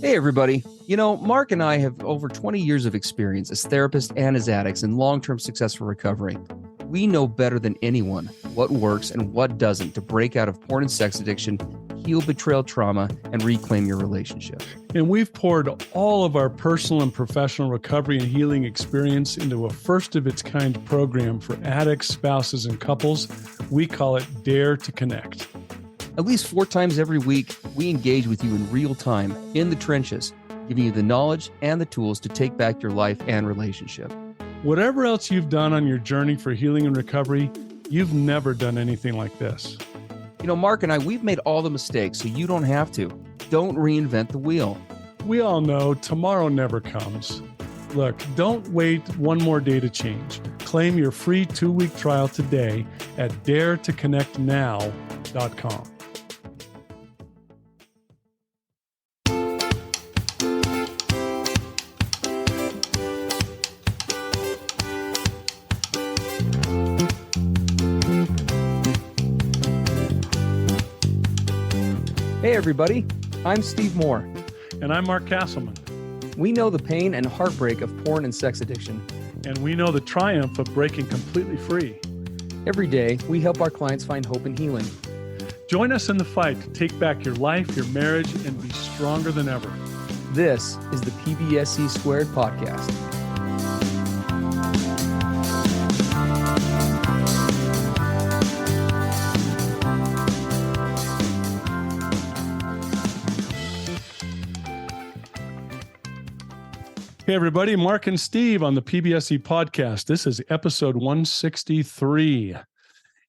Hey, everybody. Mark and I have over 20 years of experience as therapists and as addicts in long-term successful recovery. We know better than anyone what works and what doesn't to break out of porn and sex addiction, heal betrayal trauma, and reclaim your relationship. And we've poured all of our personal and professional recovery and healing experience into a first-of-its-kind program for addicts, spouses, and couples. We call it Dare to Connect. At least 4 times every week, we engage with you in real time, in the trenches, giving you the knowledge and the tools to take back your life and relationship. Whatever else you've done on your journey for healing and recovery, you've never done anything like this. Mark and I, we've made all the mistakes, so you don't have to. Don't reinvent the wheel. We all know tomorrow never comes. Look, don't wait one more day to change. Claim your free 2-week trial today at daretoconnectnow.com. Hey, everybody. I'm Steve Moore. And I'm Mark Castleman. We know the pain and heartbreak of porn and sex addiction. And we know the triumph of breaking completely free. Every day, we help our clients find hope and healing. Join us in the fight to take back your life, your marriage, and be stronger than ever. This is the PBSC Squared podcast. Hey, everybody, Mark and Steve on the PBSC podcast. This is episode 163.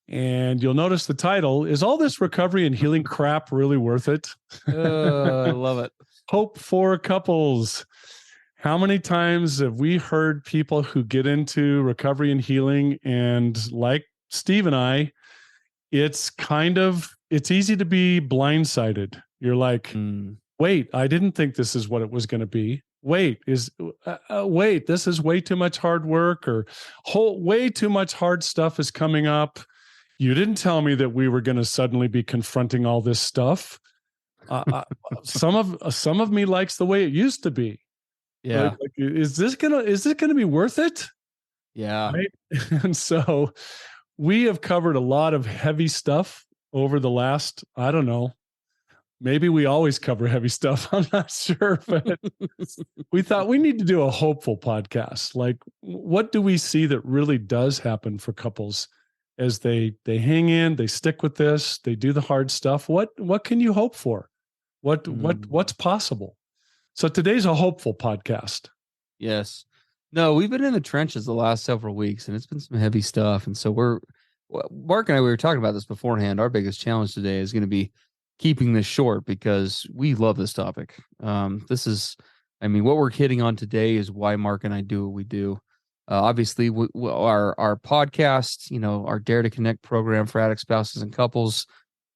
And you'll notice the title, Is All This Recovery and Healing Crap Really Worth It? I love it. Hope for couples. How many times have we heard people who get into recovery and healing, and like Steve and I, it's easy to be blindsided. You're like, wait, I didn't think this is what it was going to be. Wait, this is way too much hard work, or way too much hard stuff is coming up. You didn't tell me that we were going to suddenly be confronting all this stuff. Some of me likes the way it used to be. Yeah. Like, is this gonna be worth it? Yeah. Right? And so we have covered a lot of heavy stuff over the last, I don't know, maybe we always cover heavy stuff. I'm not sure, but we thought we need to do a hopeful podcast. Like, what do we see that really does happen for couples as they hang in, they stick with this, they do the hard stuff? What can you hope for? What's possible? So today's a hopeful podcast. Yes. No, we've been in the trenches the last several weeks, and it's been some heavy stuff. And so Mark and I, we were talking about this beforehand. Our biggest challenge today is going to be keeping this short because we love this topic. What we're hitting on today is why Mark and I do what we do. Obviously, our podcast, our Dare to Connect program for addicts, spouses, and couples,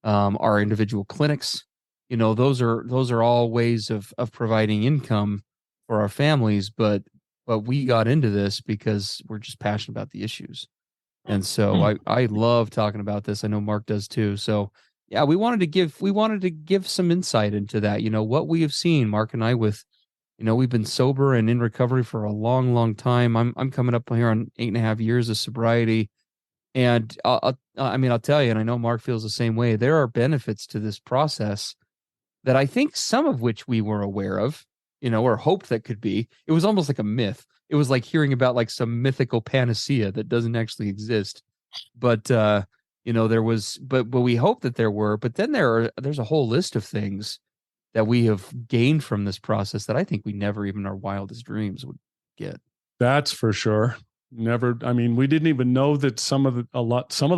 our individual clinics, those are all ways of providing income for our families. But we got into this because we're just passionate about the issues, and so I love talking about this. I know Mark does too. So. Yeah, we wanted to give some insight into that. What we have seen, Mark and I, with, we've been sober and in recovery for a long, long time. I'm coming up here on 8.5 years of sobriety, and I'll tell you, and I know Mark feels the same way. There are benefits to this process that I think some of which we were aware of, or hoped that could be. It was almost like a myth. It was like hearing about like some mythical panacea that doesn't actually exist, but. There was, but we hope that there were, but then there's a whole list of things that we have gained from this process that I think we never even our wildest dreams would get. That's for sure. Never. I mean, we didn't even know that some of the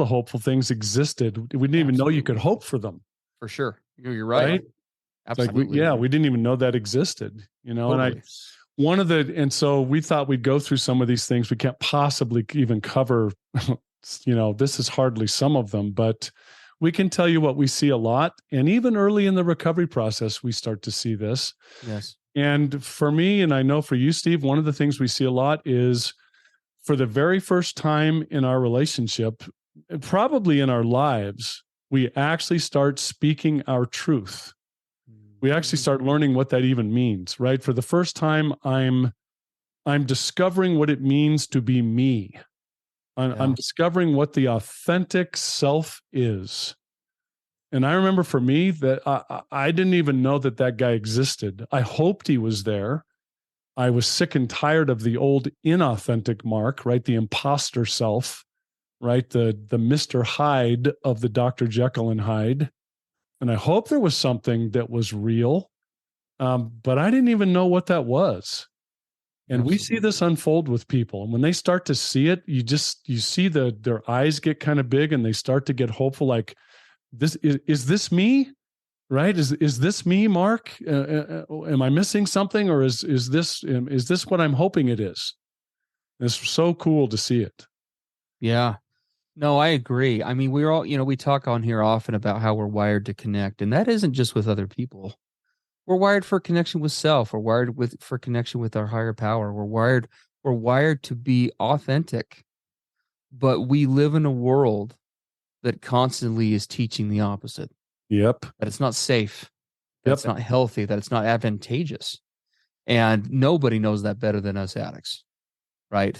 hopeful things existed. We didn't even know you could hope for them. For sure. You're right. Absolutely. We didn't even know that existed, totally. And so we thought we'd go through some of these things. We can't possibly even cover this is hardly some of them, but we can tell you what we see a lot. And even early in the recovery process, we start to see this. Yes. And for me, and I know for you, Steve, one of the things we see a lot is for the very first time in our relationship, probably in our lives, we actually start speaking our truth. We actually start learning what that even means, right? For the first time, I'm discovering what it means to be me. I'm Yeah. discovering what the authentic self is. And I remember for me that I didn't even know that that guy existed. I hoped he was there. I was sick and tired of the old inauthentic Mark, right? The imposter self, right? The Mr. Hyde of the Dr. Jekyll and Hyde. And I hope there was something that was real, but I didn't even know what that was. And we see Absolutely. this unfold with people. And when they start to see it, you see their eyes get kind of big and they start to get hopeful, like, this is this me? Right? Is this me, Mark? Am I missing something, or is this what I'm hoping it is? It's so cool to see it. Yeah. No, I agree. I mean, we're all, we talk on here often about how we're wired to connect, and that isn't just with other people. We're wired for connection with self. We're wired for connection with our higher power. We're wired to be authentic, but we live in a world that constantly is teaching the opposite, Yep. that it's not safe, that it's Yep. not healthy, that it's not advantageous. And nobody knows that better than us addicts, right?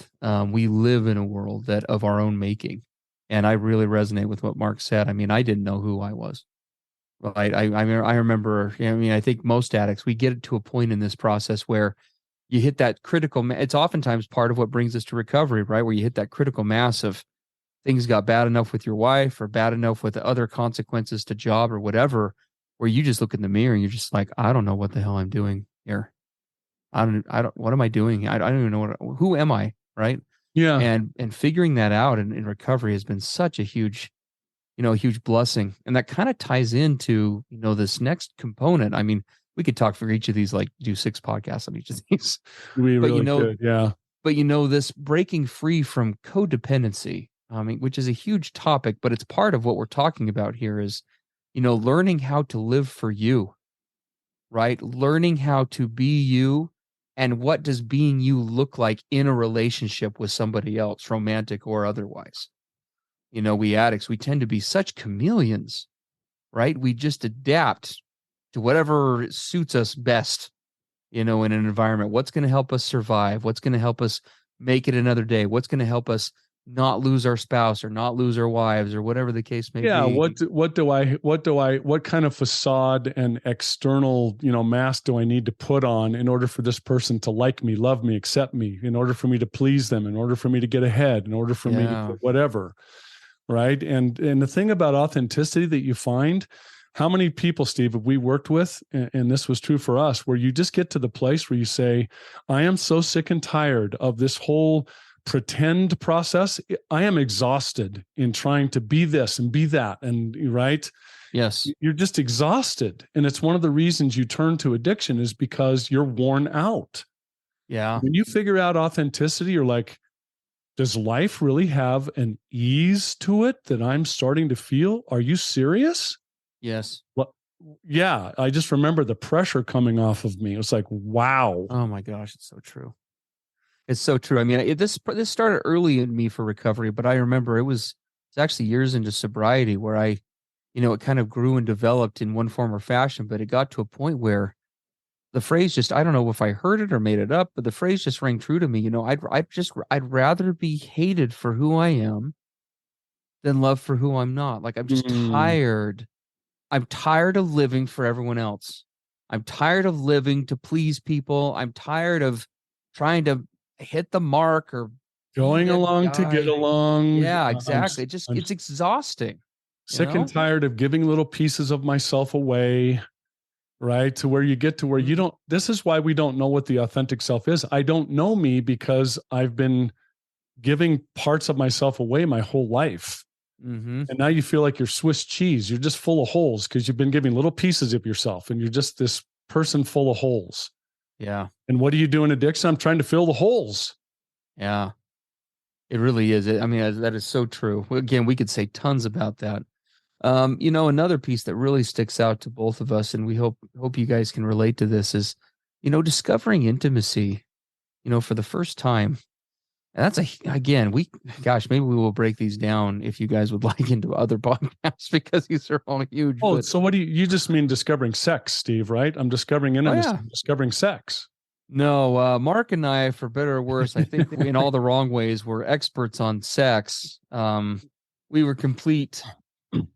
We live in a world that of our own making. And I really resonate with what Mark said. I mean, I didn't know who I was. Right. I remember, I mean, I think most addicts, we get to a point in this process where you hit that critical, it's oftentimes part of what brings us to recovery, right? Where you hit that critical mass of things got bad enough with your wife or bad enough with the other consequences to job or whatever, where you just look in the mirror and you're just like, I don't know what the hell I'm doing here. What am I doing? I don't even know who am I? Right. Yeah. And figuring that out in recovery has been such a huge blessing. And that kind of ties into, this next component. I mean, we could talk for each of these, like do 6 podcasts on each of these, We but really could. Yeah. this breaking free from codependency, I mean, which is a huge topic, but it's part of what we're talking about here is, learning how to live for you, right? Learning how to be you. And what does being you look like in a relationship with somebody else, romantic or otherwise? We addicts, we tend to be such chameleons, right? We just adapt to whatever suits us best, in an environment. What's going to help us survive? What's going to help us make it another day? What's going to help us not lose our spouse or not lose our wives or whatever the case may Yeah. be? What kind of facade and external, mask do I need to put on in order for this person to like me, love me, accept me, in order for me to please them, in order for me to get ahead, in order for me Yeah. to whatever. Right. And the thing about authenticity that you find, how many people, Steve, have we worked with, and this was true for us, where you just get to the place where you say, I am so sick and tired of this whole pretend process. I am exhausted in trying to be this and be that. And right. Yes. You're just exhausted. And it's one of the reasons you turn to addiction is because you're worn out. Yeah. When you figure out authenticity, you're like, does life really have an ease to it that I'm starting to feel? Are you serious? Yes. Well, yeah, I just remember the pressure coming off of me. It was like, wow. Oh my gosh, it's so true. It's so true. I mean, this started early in me for recovery, but I remember it's actually years into sobriety where it kind of grew and developed in one form or fashion, but it got to a point where the phrase just, I don't know if I heard it or made it up, but the phrase just rang true to me. I'd rather be hated for who I am than loved for who I'm not. Like I'm just Mm, tired. I'm tired of living for everyone else. I'm tired of living to please people. I'm tired of trying to hit the mark or be going the along to get guy. along. Yeah, exactly. I'm It's exhausting, you sick and know? tired of giving little pieces of myself away, right? To where you get to where you Mhm. don't, this is why we don't know what the authentic self is. I don't know me because I've been giving parts of myself away my whole life. Mhm. And now you feel like you're Swiss cheese. You're just full of holes because you've been giving little pieces of yourself and you're just this person full of holes. Yeah. And what do you do in addiction? I'm trying to fill the holes. Yeah. It really is. I mean, that is so true. Again, we could say tons about that. Another piece that really sticks out to both of us, and we hope you guys can relate to this is, discovering intimacy, for the first time. And that's again, gosh, maybe we will break these down if you guys would like into other podcasts because these are all huge. Oh, But so what do you just mean discovering sex, Steve, right? I'm discovering oh intimacy, yeah, I'm discovering sex. no, Mark and I, for better or worse, I think we, in all the wrong ways, were experts on sex. We were complete.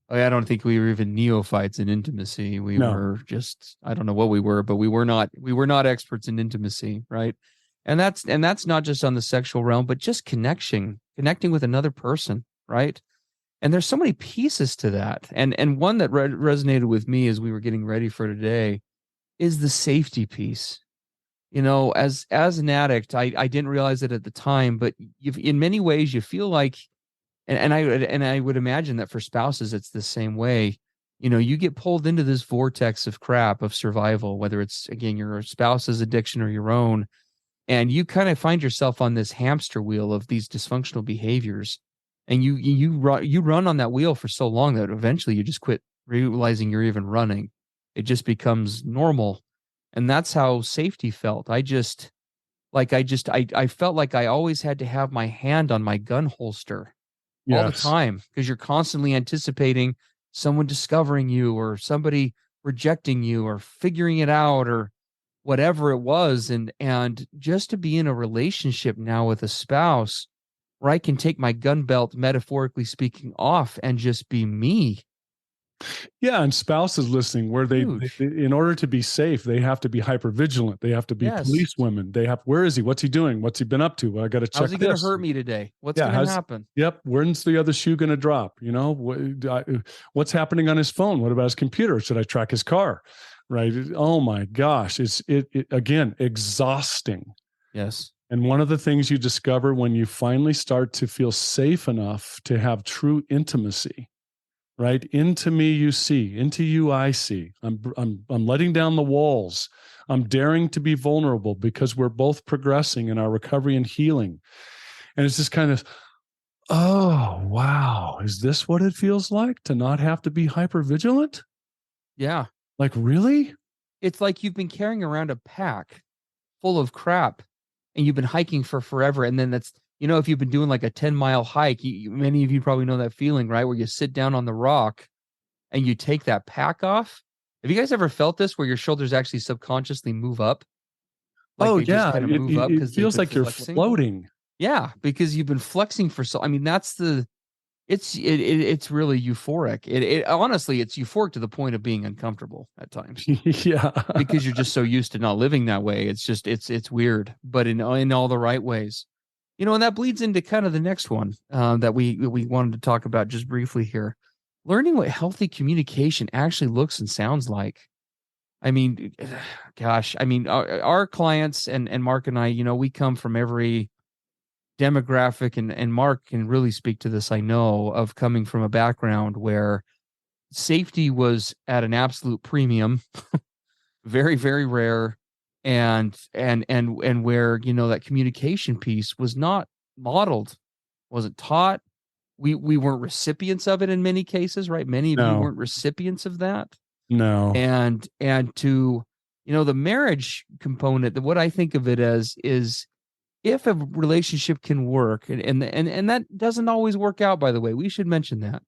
I don't think we were even neophytes in intimacy. We No. were just, I don't know what we were, but we were not experts in intimacy, right? And that's not just on the sexual realm, but just connecting with another person, right? And there's so many pieces to that. And one that resonated with me as we were getting ready for today is the safety piece. As an addict, I didn't realize it at the time, but in many ways you feel like, and I would imagine that for spouses it's the same way. You get pulled into this vortex of crap of survival, whether it's again your spouse's addiction or your own, and you kind of find yourself on this hamster wheel of these dysfunctional behaviors, and you run on that wheel for so long that eventually you just quit realizing you're even running. It just becomes normal, and that's how safety felt. I felt like I always had to have my hand on my gun holster all the Yes. time because you're constantly anticipating someone discovering you or somebody rejecting you or figuring it out or whatever it was. And just to be in a relationship now with a spouse where I can take my gun belt, metaphorically speaking, off and just be me. Yeah, and spouses listening, where Huge. in order to be safe, they have to be hyper vigilant. They have to be Yes. police women. They have, where is he? What's he doing? What's he been up to? Well, I got to check How's he going to this. hurt me today? What's Yeah, going to how's happen? yep. When's the other shoe going to drop? What's happening on his phone? What about his computer? Should I track his car? Right? Oh my gosh, it again exhausting. Yes. And one of the things you discover when you finally start to feel safe enough to have true intimacy, right? Into me you see, into you I see. I'm letting down the walls. I'm daring to be vulnerable because we're both progressing in our recovery and healing. And it's just kind of, oh wow, is this what it feels like to not have to be hyper vigilant? Yeah. Like really? It's like you've been carrying around a pack full of crap and you've been hiking for forever. And then if you've been doing like a 10-mile hike, many of you probably know that feeling, right? Where you sit down on the rock and you take that pack off. Have you guys ever felt this where your shoulders actually subconsciously move up? Like Oh they just yeah, kind of move up it because they've feels been like you're flexing. floating. Yeah, because you've been flexing for so. I mean, it's really euphoric. It honestly, it's euphoric to the point of being uncomfortable at times Yeah. because you're just so used to not living that way. It's weird, but in all the right ways. And that bleeds into kind of the next one that we wanted to talk about just briefly here. Learning what healthy communication actually looks and sounds like. I mean, gosh, I mean, our clients and Mark and I, we come from every demographic, and Mark can really speak to this, I know, of coming from a background where safety was at an absolute premium, very, very rare, and where, that communication piece was not modeled, wasn't taught. We weren't recipients of it in many cases, right? Many of you No, weren't recipients of that. no. And to the marriage component, what I think of it as is if a relationship can work, and that doesn't always work out, by the way, we should mention that.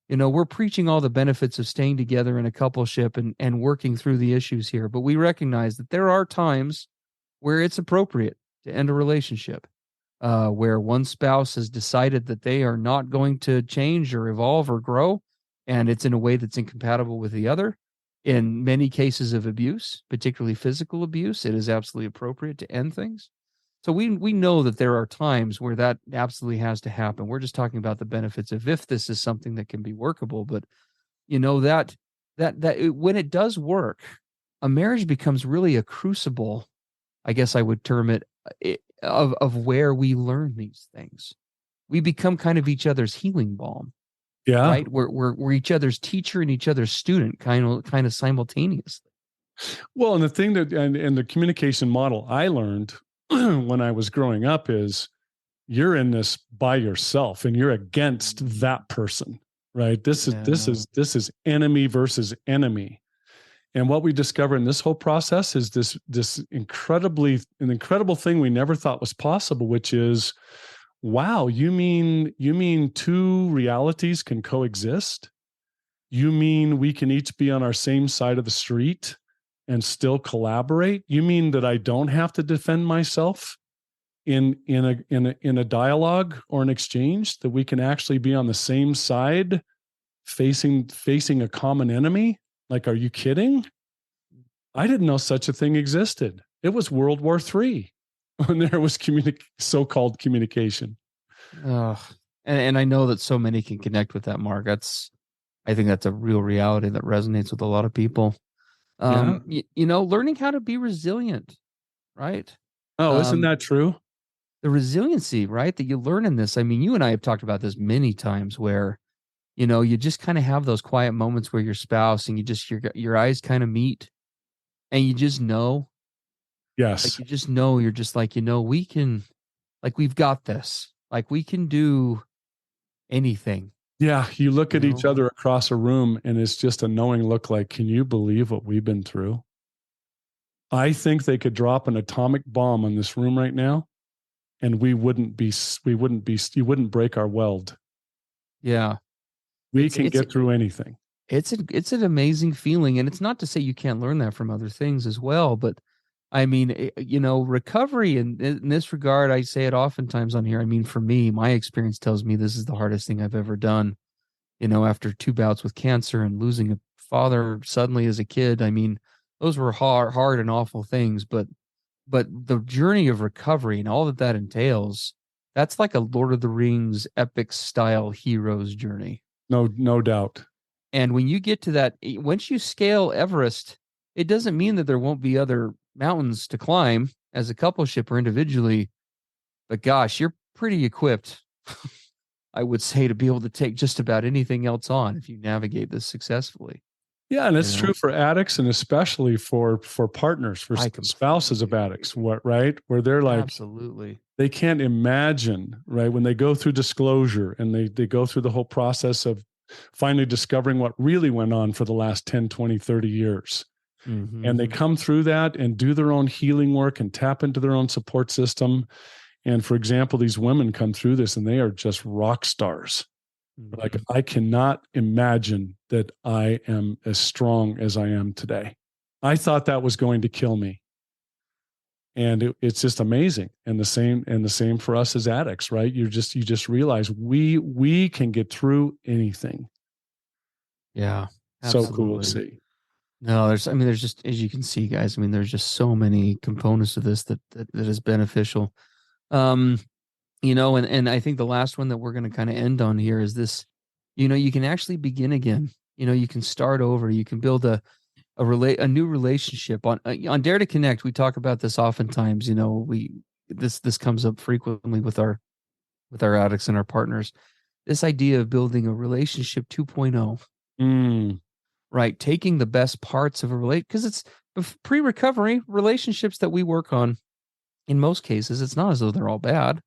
We're preaching all the benefits of staying together in a coupleship and working through the issues here, but we recognize that there are times where it's appropriate to end a relationship, where one spouse has decided that they are not going to change or evolve or grow, and it's in a way that's incompatible with the other. In many cases of abuse, particularly physical abuse, it is absolutely appropriate to end things. So we know that there are times where that absolutely has to happen. We're just talking about the benefits of if this is something that can be workable. But when it does work, a marriage becomes really a crucible, I guess I would term it, of where we learn these things. We become kind of each other's healing balm, Yeah. right? We're each other's teacher and each other's student, kind of simultaneously. Well, and the thing and the communication model I learned when I was growing up is you're in this by yourself and you're against that person, right? This is Yeah. this is this is enemy versus enemy. And what we discover in this whole process is this incredible thing we never thought was possible, which is, wow, you mean two realities can coexist? You mean we can each be on our same side of the street and still collaborate? You mean that I don't have to defend myself in a dialogue or an exchange, that we can actually be on the same side facing a common enemy? Like, are you kidding? I didn't know such a thing existed. It was World War III when there was so-called communication. Ugh. And I know that so many can connect with that, Mark. I think that's a real reality that resonates with a lot of people. Yeah. Learning how to be resilient, right? Oh, isn't Um, that true? the resiliency, right, that you learn in this. I mean, you and I have talked about this many times where, you just kind of have those quiet moments where your spouse and your eyes kind of meet and you just know, like Yes. you're just like, we can, like, we've got this. Like we can do anything, Yeah. You look you at each know? other across a room and it's just a knowing look like, can you believe what we've been through? I think they could drop an atomic bomb on this room right now and you wouldn't break our weld. Yeah. We It's can it's get through anything. it's an amazing feeling, and it's not to say you can't learn that from other things as well, but I mean, recovery in this regard, I say it oftentimes on here. I mean, for me, my experience tells me this is the hardest thing I've ever done. After 2 bouts with cancer and losing a father suddenly as a kid, I mean, those were hard and awful things, but the journey of recovery and all that that entails, that's like a Lord of the Rings epic style hero's journey. No doubt. And when you get to that, once you scale Everest, it doesn't mean that there won't be other mountains to climb as a couple ship or individually. But gosh, you're pretty equipped, I would say, to be able to take just about anything else on if you navigate this successfully. Yeah, and You it's know, true for addicts and especially for partners, for I spouses completely of agree. addicts, what right? Where they're like, Absolutely. they can't imagine, right? When they go through disclosure and they go through the whole process of finally discovering what really went on for the last 10, 20, 30 years. And they Mm-hmm. come through that and do their own healing work and tap into their own support system. And for example, these women come through this and they are just rock stars. Like, Mm-hmm. I cannot imagine that I am as strong as I am today. I thought that was going to kill me. And it's just amazing. And the same for us as addicts, right? You just realize we can get through anything. Yeah, So cool to absolutely. see. No, there's just, as you can see, guys, I mean, there's just so many components to this that is beneficial. Um, and I think the last one that we're going to kind of end on here is this, you can actually begin again. You can start over. You can build a new relationship on Dare to Connect. We talk about this oftentimes. This comes up frequently with our addicts and our partners. This idea of building a relationship 2.0, Mm, right? Taking the best parts of a relate because it's pre-recovery relationships that we work on. In most cases, it's not as though they're all bad.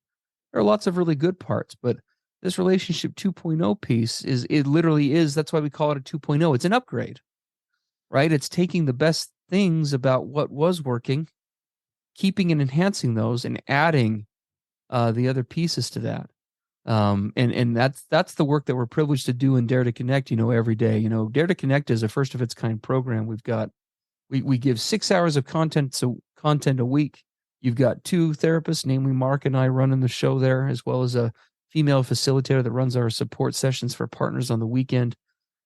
There are lots of really good parts, but this relationship 2.0 piece it literally is. That's why we call it a 2.0. It's an upgrade, right? It's taking the best things about what was working, keeping and enhancing those, and adding the other pieces to that. And that's the work that we're privileged to do in Dare to Connect. Every day. Dare to Connect is a first of its kind program. We give 6 hours of content a week. You've got two therapists, namely Mark and I, running the show there, as well as a female facilitator that runs our support sessions for partners on the weekend,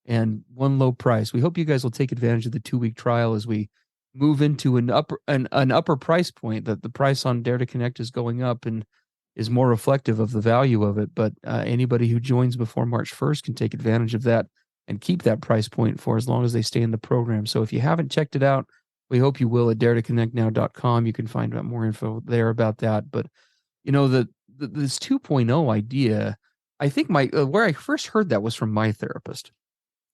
and one low price. We hope you guys will take advantage of the 2-week trial as we move into an upper price point. That the price on Dare to Connect is going up and is more reflective of the value of it. But anybody who joins before March 1st can take advantage of that and keep that price point for as long as they stay in the program. So if you haven't checked it out, we hope you will at daretoconnectnow.com. You can find out more info there about that. But this 2.0 idea, I think where I first heard that was from my therapist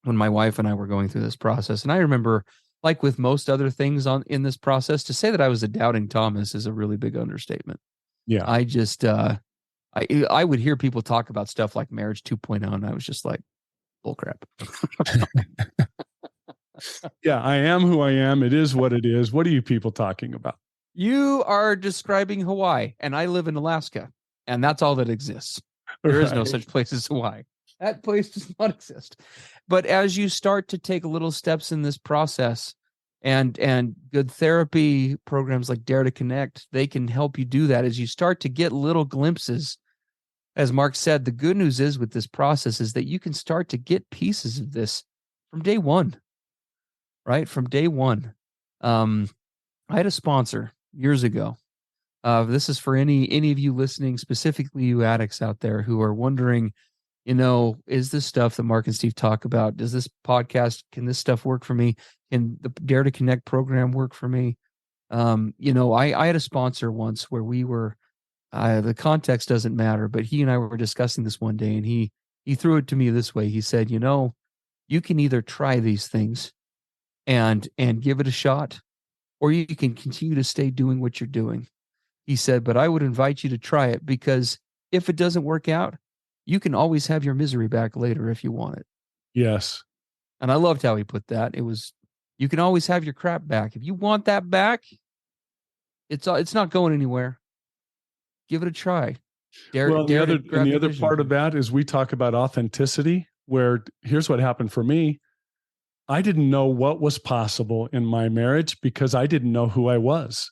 when my wife and I were going through this process. And I remember, like with most other things in this process, to say that I was a doubting Thomas is a really big understatement. yeah. I just I would hear people talk about stuff like marriage 2.0, and I was just like, bullcrap. Yeah, I am who I am. It is what it is. What are you people talking about? You are describing Hawaii, and I live in Alaska, and that's all that exists. There is no Right. such place as Hawaii. That place does not exist. But as you start to take little steps in this process, and good therapy programs like Dare to Connect, they can help you do that. As you start to get little glimpses, as Mark said, the good news is with this process is that you can start to get pieces of this from day one, right? From day one. Um, I had a sponsor years ago. This is for any of you listening, specifically you addicts out there who are wondering, is this stuff that Mark and Steve talk about? Does this podcast, can this stuff work for me? Can the Dare to Connect program work for me? I had a sponsor once where we were, the context doesn't matter, but he and I were discussing this one day, and he threw it to me this way. He said, you can either try these things and give it a shot, or you can continue to stay doing what you're doing. He said, but I would invite you to try it, because if it doesn't work out, you can always have your misery back later if you want it. Yes. And I loved how he put that. It was, you can always have your crap back. If you want that back, it's not going anywhere. Give it a try. Dare to grab the the other vision. part of that is we talk about authenticity, where here's what happened for me. I didn't know what was possible in my marriage because I didn't know who I was.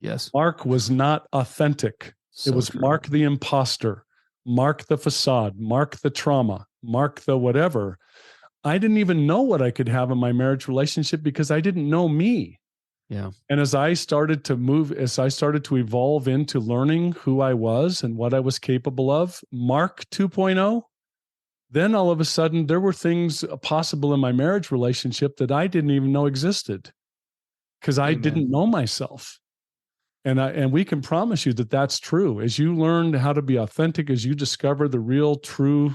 Yes. Mark was not authentic. So it was true. Mark the imposter, Mark the facade, Mark the trauma, Mark the whatever. I didn't even know what I could have in my marriage relationship because I didn't know me. Yeah. And as I started to evolve into learning who I was and what I was capable of, Mark 2.0, then all of a sudden there were things possible in my marriage relationship that I didn't even know existed because I didn't know myself. And we can promise you that that's true. As you learn how to be authentic, as you discover the real, true,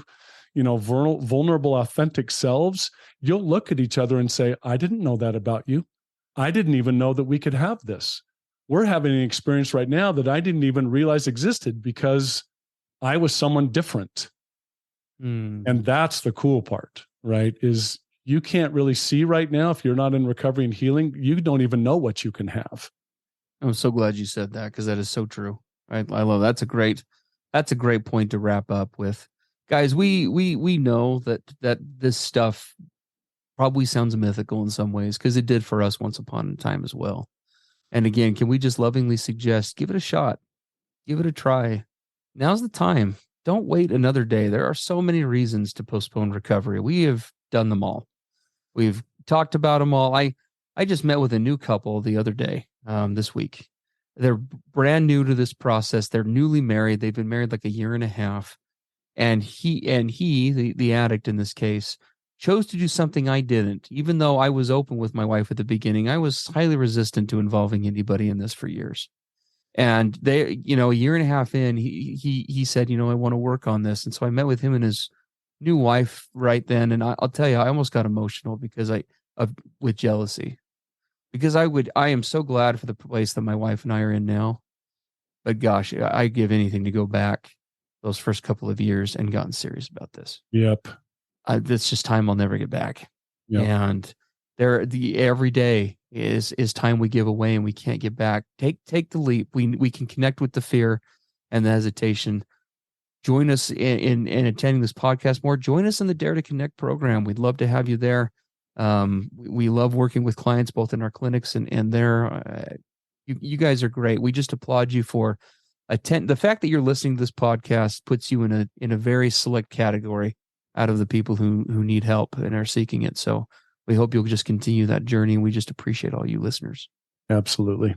vulnerable, authentic selves, you'll look at each other and say, I didn't know that about you. I didn't even know that we could have this. We're having an experience right now that I didn't even realize existed because I was someone different. And that's the cool part, right? Is you can't really see right now, if you're not in recovery and healing, you don't even know what you can have. I'm so glad you said that, because that is so true. I love that's a great point to wrap up with. Guys, we know that this stuff probably sounds mythical in some ways, because it did for us once upon a time as well. And again, can we just lovingly suggest, give it a shot, give it a try. Now's the time. Don't wait another day. There are so many reasons to postpone recovery. We have done them all. We've talked about them all. I just met with a new couple the other day, this week. They're brand new to this process. They're newly married. They've been married like a year and a half. And he, the addict in this case, chose to do something I didn't. Even though I was open with my wife at the beginning, I was highly resistant to involving anybody in this for years. And they, a year and a half in, he said, I want to work on this. And so I met with him and his new wife right then. And I'll tell you, I almost got emotional with jealousy, because I am so glad for the place that my wife and I are in now. But gosh, I give anything to go back those first couple of years and gotten serious about this. Yep. That's just time I'll never get back. Yep. And every day is time we give away and we can't get back. Take the leap. We can connect with the fear and the hesitation. Join us in attending this podcast more. Join us in the Dare to Connect program. We'd love to have you there. We love working with clients both in our clinics and there. You guys are great. We just applaud you for the fact that you're listening to this podcast puts you in a very select category out of the people who need help and are seeking it. So we hope you'll just continue that journey. And we just appreciate all you listeners. Absolutely.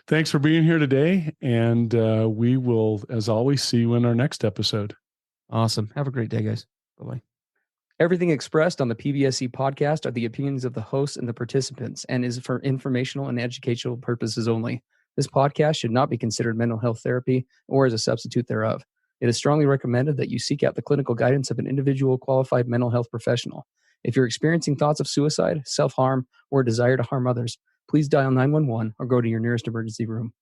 Thanks for being here today. And we will, as always, see you in our next episode. Awesome. Have a great day, guys. Bye-bye. Everything expressed on the PBSC podcast are the opinions of the hosts and the participants and is for informational and educational purposes only. This podcast should not be considered mental health therapy or as a substitute thereof. It is strongly recommended that you seek out the clinical guidance of an individual qualified mental health professional. If you're experiencing thoughts of suicide, self-harm, or a desire to harm others, please dial 911 or go to your nearest emergency room.